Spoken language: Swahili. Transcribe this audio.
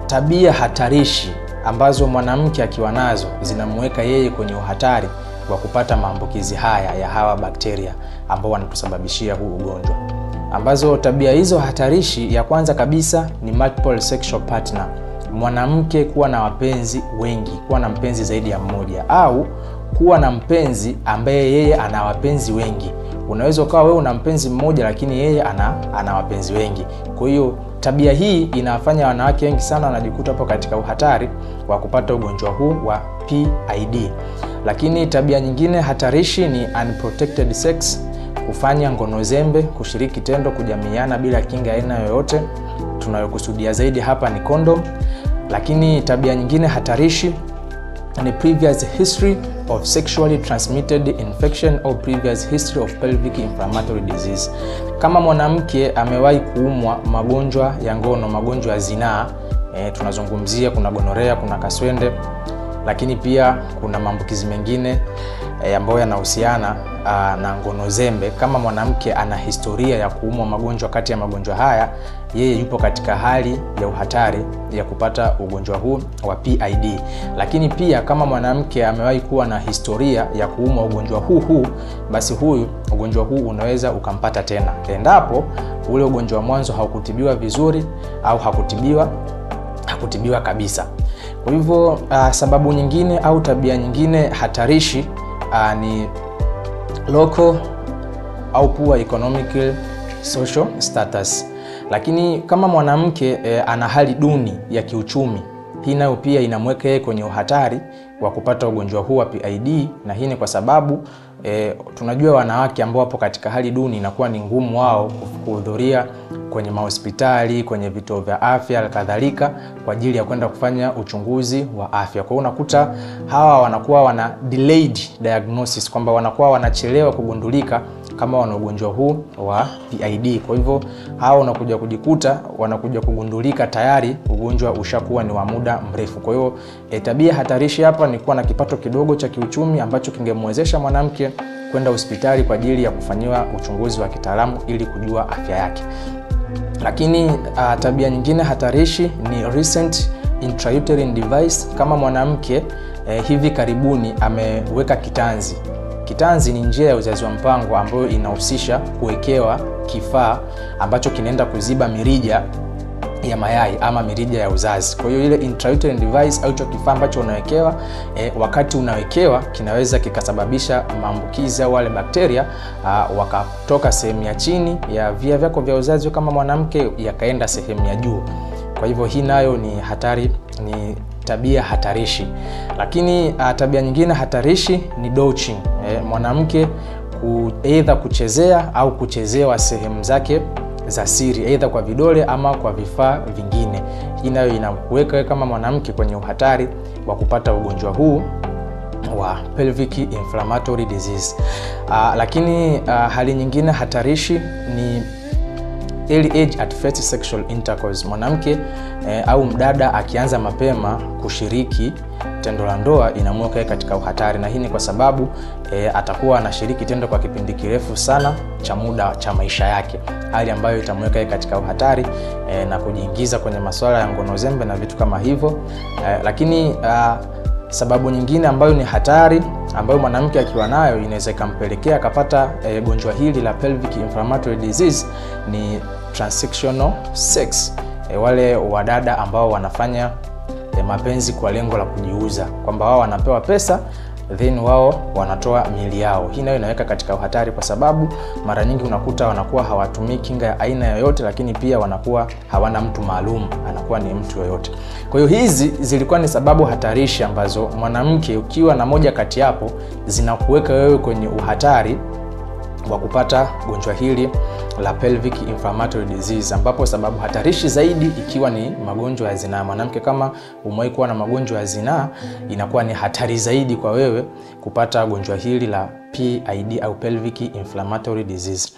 tabia hatarishi ambazo mwanamke akiwa nazo zinamweka yeye kwenye uhatari wa kupata maambukizi haya ya hawa bakteria ambao wanatusababishia huu ugonjwa. Ambazo tabia hizo hatarishi, ya kwanza kabisa ni multiple sexual partner. Mwanamke kuwa na wapenzi wengi, kuwa na mpenzi zaidi ya mmoja, au kuwa na mpenzi ambaye yeye ana wapenzi wengi. Unaweza ukawa wewe una mpenzi mmoja lakini yeye ana wapenzi wengi. Kwa hiyo tabia hii inafanya wanawake wengi sana wanajikuta hapo katika uhatari wa kupata ugonjwa huu wa PID. Lakini tabia nyingine hatarishi ni unprotected sex, kufanya ngono zembe, kushiriki tendo, kujamiana bila kinga aina yoyote. Tunayokusudia zaidi hapa ni condom. Lakini tabia nyingine hatarishi ni previous history of sexually transmitted infection or previous history of pelvic inflammatory disease. Kama mwanamke amewahi kuumwa magonjwa ya ngono, magonjwa ya zinaa, tunazungumzia kuna gonorea, kuna kaswende, lakini pia kuna maambukizi mengine ambayo yanahusiana na ngono zembe. Kama mwanamke ana historia ya kuumwa magonjwa kati ya magonjwa haya, yeye yupo katika hali ya uhatari ya kupata ugonjwa huu wa PID. Lakini pia kama mwanamke amewahi kuwa na historia ya kuumwa ugonjwa huu, basi huyu ugonjwa huu unaweza ukampata tena endapo ule ugonjwa mwanzo haukutibiwa vizuri au hakutibiwa kabisa. Kwa hivyo sababu nyingine au tabia nyingine hatarishi ni local au poor economic social status. Lakini kama mwanamke ana hali duni ya kiuchumi, hii nayo pia inamweka yeye kwenye uhatari wa kupata ugonjwa huu wa PID. Na hii ni kwa sababu tunajua wanawake ambao wapo katika hali duni inakuwa ni ngumu wao kuhudhuria kwenye mahospitali, kwenye vituo vya afya kadhalika kwa ajili ya kwenda kufanya uchunguzi wa afya. Kwa hiyo unakuta hawa wanakuwa wana delayed diagnosis, kwamba wanakuwa wanachelewa kugundulika kama wana ugonjwa huu wa PID. Kwa hivyo hawa wanakuja kujikuta wanakuja kugundulika tayari ugonjwa ushakuwa ni wa muda mrefu. Kwa hiyo tabia hatarishi hapa ni kuwa na kipato kidogo cha kiuchumi ambacho kingemwezesha mwanamke kwenda hospitali kwa ajili ya kufanyiwa uchunguzi wa kitaalamu ili kujua afya yake. Lakini tabia nyingine hatarishi ni recent intrauterine device. Kama mwanamke hivi karibuni ameweka kitanzi. Kitanzi ni njia ya uzazi wa mpango ambayo inahusisha kuwekewa kifaa ambacho kinaenda kuziba mirija ya mayai ama mirija ya uzazi. Kwa hiyo ile intrauterine device au hicho kifaa ambacho unawekewa, wakati unawekewa kinaweza kikasababisha maambukizi au wale bakteria wakatoka sehemu ya chini ya via vyako vya uzazi kama mwanamke yakaenda sehemu ya juu. Kwa hivyo hii nayo ni hatari, ni tabia hatarishi. Lakini tabia nyingine hatarishi ni douching. Mwanamke aidha kuchezea au kuchezewa sehemu zake za siri, aidha kwa vidole ama kwa vifaa vingine. Hii nayo inakuweka kama mwanamke kwenye uhatari wa kupata ugonjwa huu wa pelvic inflammatory disease. Lakini hali nyingine hatarishi ni early age at first sexual intercourse. Mwanamke au mdada akianza mapema kushiriki tendo la ndoa inamweka katika uhatari, na hii ni kwa sababu atakuwa anashiriki tendo kwa kipindi kirefu sana cha muda cha maisha yake, hali ambayo itamweka katika uhatari na kujiingiza kwenye masuala ya ngono zembe na vitu kama hivyo. Lakini sababu nyingine ambayo ni hatari ambayo mwanamke akiwa nayo inaweza ikampelekea akapata gonjwa hili la pelvic inflammatory disease ni transsexual sex. Wale wadada ambao wanafanya mapenzi kwa lengo la kujiuza, kwamba wao wanapewa pesa then wao wanatoa miili yao. Hii nayo inaweka katika uhatari kwa sababu mara nyingi unakuta wanakuwa hawatumii kinga ya aina yoyote, lakini pia wanakuwa hawana mtu maalum, anakuwa ni mtu yoyote. Kwa hiyo hizi zilikuwa ni sababu hatarishi ambazo mwanamke ukiwa na moja kati yapo zinakuweka wewe kwenye uhatari wa kupata gonjwa hili la pelvic inflammatory disease, ambapo sababu hatarishi zaidi ikiwa ni magonjwa ya zinaa. Mwanamke kama umewahi kuwa na magonjwa ya zinaa, inakuwa ni hatari zaidi kwa wewe kupata gonjwa hili la PID au pelvic inflammatory disease.